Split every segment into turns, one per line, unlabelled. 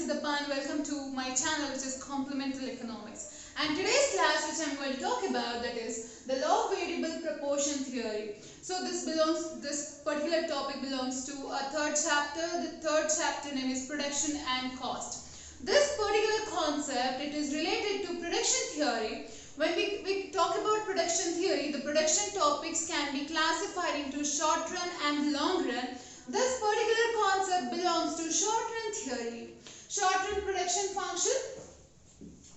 Siddhapan. Welcome to my channel, which is Complementary Economics. And today's class, which I'm going to talk about, that is the law of variable proportion theory. So this particular topic belongs to a third chapter. The third chapter name is production and cost. This particular concept, it is related to production theory. When we talk about production theory, the production topics can be classified into short run and long run. This particular concept belongs to short run theory, short run production function.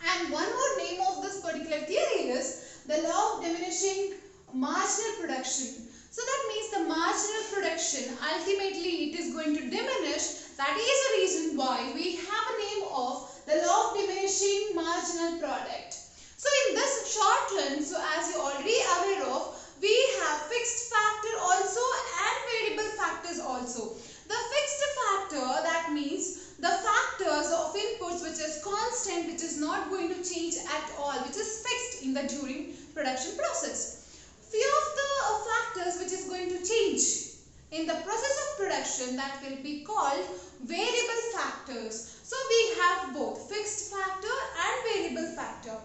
And one more name of this particular theory is the law of diminishing marginal production. So that means the marginal production, ultimately it is going to diminish. That is the reason why we have a name of the law of diminishing marginal product. So in this short run, so as you already aware of, we have fixed factor also and variable factors also. The fixed factor, that means the factors of inputs which is constant, which is not going to change at all, which is fixed in the during production process. Few of the factors which is going to change in the process of production, that will be called variable factors. So we have both fixed factor and variable factor.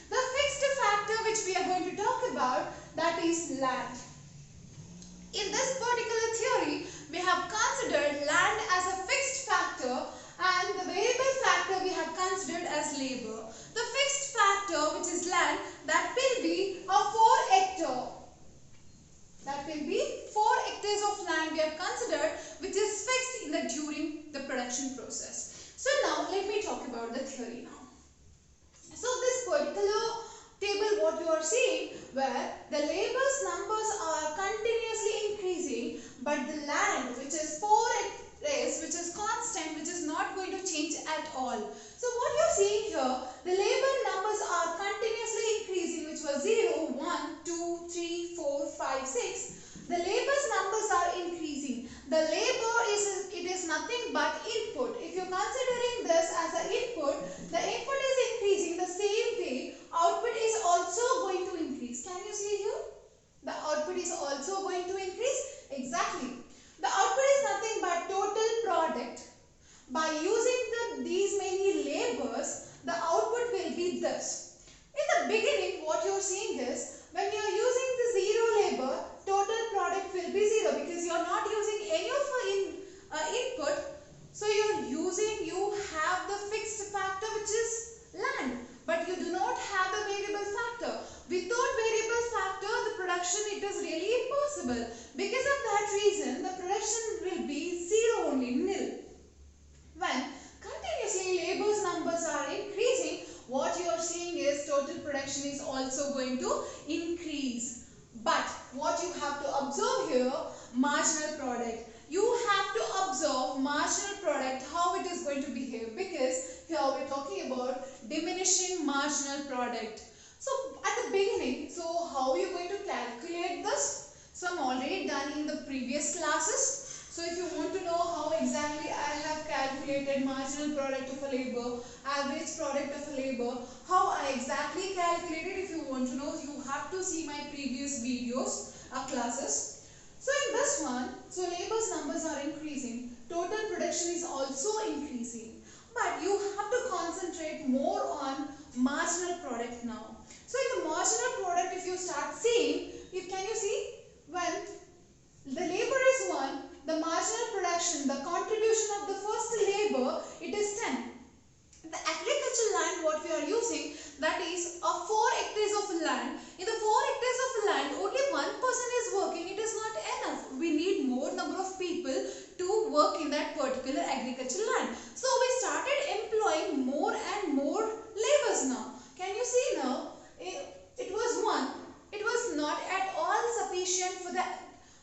The fixed factor which we are going to talk about, that is land. In this particular theory, we have considered land as a fixed factor and the variable factor we have considered as labor. The fixed factor, which is land, that will be a 4 hectare. That will be 4 hectares of land we have considered, which is fixed in the during the production process. So now let me talk about the theory now. So this particular table what you are seeing, where the labor's numbers are continuously increasing, but the land, which is 4 hectares, which is constant, which is not going to change at all. So what you are seeing here, the labor numbers are continuously increasing, which was 0, 1, 2, 3, 4, 5, 6. The labor's numbers are increasing. The labor is nothing but input. If you are considering this as an input, the input is increasing. The same way, output is also going to increase. Can you see here? The output is also going to increase. Exactly. The output is nothing but total product. By using these many labors, the output will be this. In the beginning, what you are seeing is, when you are using the zero labor, total product will be 0 because you are not using any of input. So you have the fixed factor, which is land, but you do not have the variable factor. Without variable factor, the production, it is really impossible. Because of that reason, the production will be 0 only, nil. When continuously labor's numbers are increasing, what you are seeing is total production is also going to increase. But what you have to observe here, marginal product. You have to observe marginal product, how it is going to behave, because here we are talking about diminishing marginal product. So at the beginning, so how are you going to calculate this? So I'm already done in the previous classes. So if you want to know how exactly I have calculated marginal product of a labor, average product of a labor, how I exactly calculated, if you want to know, you have to see my previous videos, classes. So in this one, so labor's numbers are increasing, total production is also increasing, but you have to concentrate more on marginal product now. So in the marginal product, if you start seeing, can you see, when the labor is 1, the marginal production, the contribution of the first labor, it is 10. The agricultural land what we are using, that is a 4 hectares of land. In the 4 hectares of land, only one person is working. It is not enough. We need more number of people to work in that particular agricultural land. So we started employing more and more labors now. Can you see now? It was 1. It was not at all sufficient for the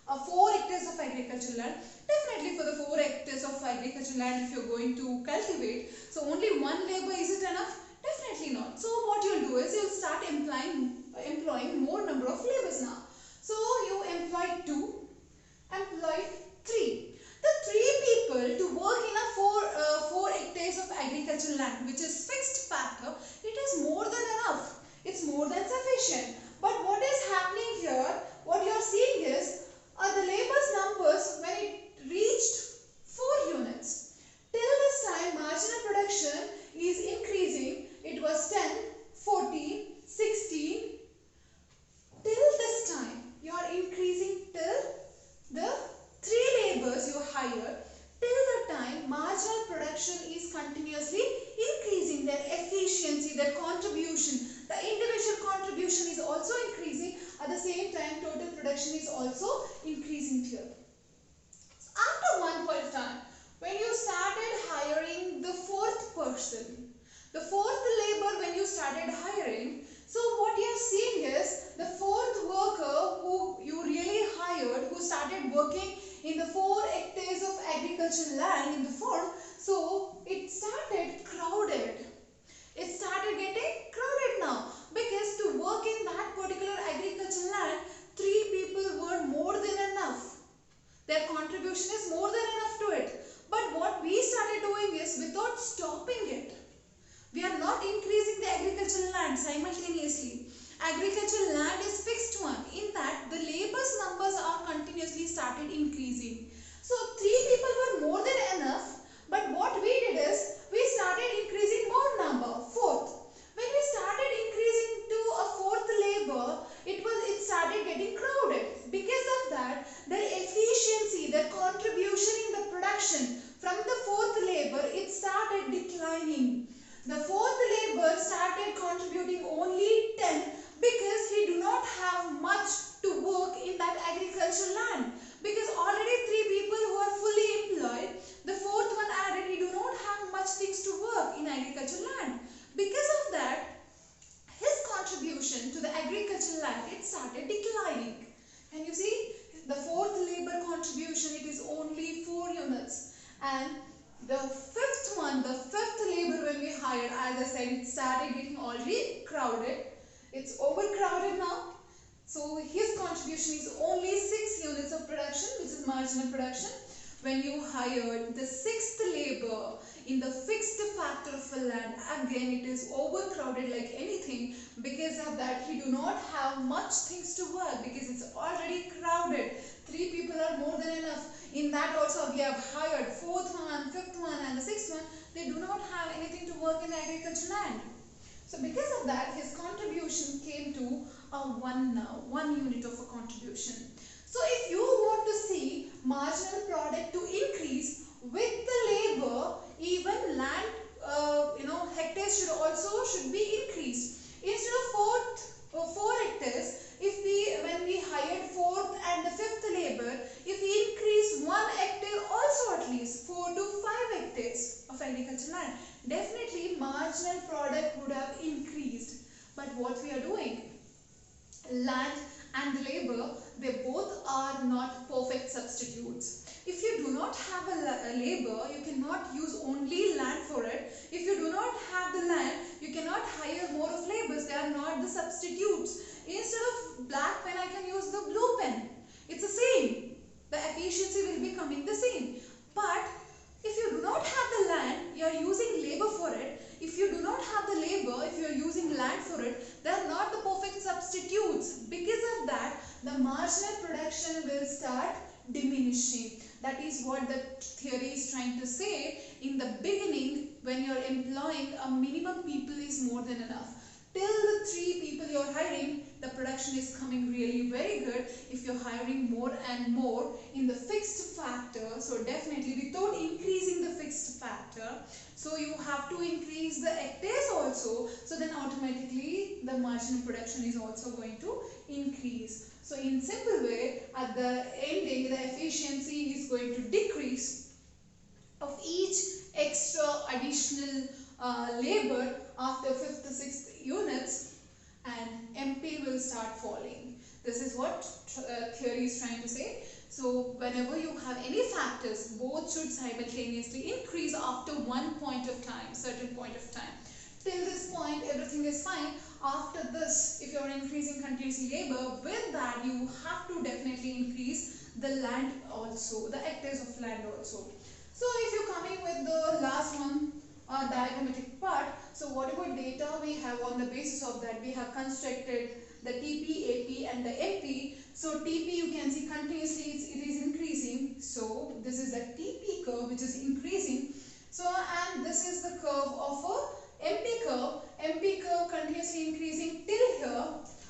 4 hectares of agricultural land. Definitely for the 4 hectares of agricultural land, if you are going to cultivate, so only 1 labor, is it enough? Definitely not. So what you will do is, you will start employing more number of labors now. So you employ 2, employ 3. The 3 people to work in a 4 hectares of agricultural land, which is fixed factor, it is more than enough. It's more than sufficient. But what is happening here, what you are seeing is, the labor's numbers, when it reached 4 units, till this time marginal production higher, till the time marginal production is continuously increasing, their efficiency, their contribution, the individual contribution is also increasing. At the same time, total production is also increasing here. So after one point of time, when you started hiring the fourth person, the fourth labor, when you started hiring, so what you are seeing is the fourth worker who you really hired, who started working in the 4 hectares of agricultural land in the farm, so it started crowded. It started getting crowded now, because to work in that particular agricultural land, 3 people were more than enough. Their contribution is more than enough to it. But what we started doing is, without stopping it, we are not increasing the agricultural land simultaneously. Agricultural land is fixed one. In that, the labor's numbers are continuously started increasing. So 3 people were more than enough. But what we did is, we started increasing more number, fourth. When we started increasing to a fourth labor, it started getting crowded. Because of that, their efficiency, their contribution in the production from the fourth labor, it started declining. The fourth labor started contributing only 10, because he do not have much to work in that agricultural land. Because already 3 people who are fully employed, the fourth one added, he do not have much things to work in agricultural land. Because of that, his contribution to the agricultural land, it started declining. And you see, the fourth labor contribution, it is only 4 units. And the fifth labor, when we hired, as I said, it started getting already crowded. It's overcrowded now. So his contribution is only 6 units of production, which is marginal production. When you hired the 6th labor in the fixed factor of a land, again it is overcrowded like anything. Because of that, he do not have much things to work, because it's already crowded. 3 people are more than enough. In that also we have hired 4th one, 5th one and the 6th one. They do not have anything to work in the agriculture land. So because of that, his contribution came to a 1 now, 1 unit of a contribution. So if you want to see marginal product to increase with the labor, even land hectares should be increased. Instead of 4 hectares, when we hired 4th and the 5th labor, if we increase 1 hectare also, at least 4 to 5 hectares of agricultural land, definitely marginal product would have increased. But what we are doing, land and labor, they both are not perfect substitutes. If you do not have a labor, you cannot use only land for it. If you do not have the land, you cannot hire more of laborers. They are not the substitutes. Instead of black pen, I can use the blue pen. It's the same. The efficiency will be coming the same. But if you do not have the land, you are using labor for it. If you do not have the labor, if you are using land for it, they are not the perfect substitutes. Because of that, the marginal production will start diminishing. That is what the theory is trying to say. In the beginning, when you are employing a minimum people is more than enough. Till the 3 people you are hiring, the production is coming really very good. If you are hiring more and more in the fixed factor, so definitely without increasing the fixed factor, so you have to increase the hectares also. So then automatically the marginal production is also going to increase. So in simple way, at the ending, the efficiency is going to decrease of each extra additional labor after 5th to 6th units, and MP will start falling. This is what theory is trying to say. So whenever you have any factors, both should simultaneously increase after one point of time, certain point of time. Till this point, everything is fine. After this, if you are increasing continuously labor, with that you have to definitely increase the land also, the hectares of land also. So if you are coming with the last one, diagrammatic part, so whatever data we have, on the basis of that we have constructed the TP, AP and the MP. So TP, you can see continuously it is increasing. So this is the TP curve which is increasing. So and this is the curve of a MP curve. MP curve continuously increasing till here.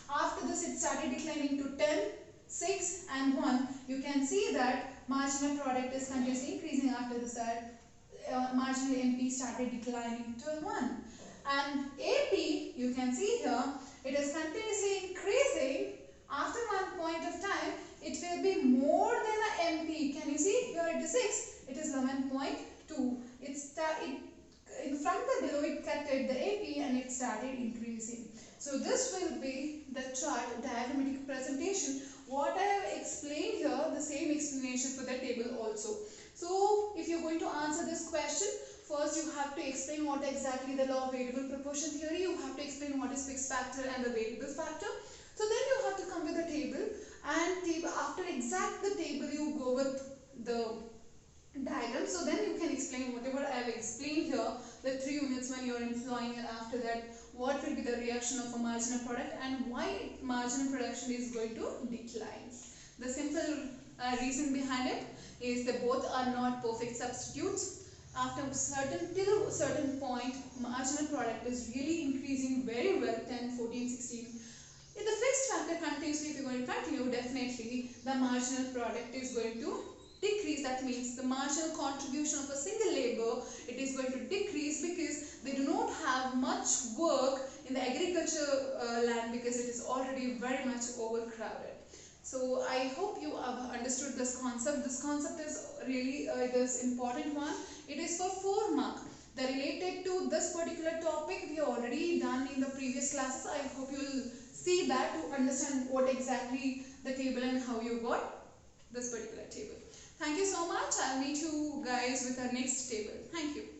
After this it started declining to 10, 6 and 1. You can see that marginal product is continuously increasing. After this, that marginal MP started declining to 1. And AP, you can see here, it is continuously increasing. After one point of time, it will be more than a MP. Can you see here it is 6? It is 11.2. From the below it cut at the AP and it started increasing. So this will be the chart diagrammatic presentation. What I have explained here, the same explanation for the table also. So if you're going to answer this question, first you have to explain what exactly the law of variable proportion theory, you have to explain what is fixed factor and the variable factor. So then you have to come with a table, and after exact the table you go with the diagram. So then you can explain whatever I have explained here, the 3 units when you are employing, and after that what will be the reaction of a marginal product and why marginal production is going to decline. The simple reason behind it is that both are not perfect substitutes. After till a certain point, marginal product is really increasing very well, 10, 14, 16. If the fixed factor continuously, if you are going to continue, definitely the marginal product is going to decrease. That means the marginal contribution of a single labor, it is going to decrease because they do not have much work in the agriculture land because it is already very much overcrowded. So I hope you have understood this concept. This concept is really this important one. It is for 4 mark. The related to this particular topic we have already done in the previous classes. I hope you will see that to understand what exactly the table and how you got this particular table. Thank you so much. I'll meet you guys with our next table. Thank you.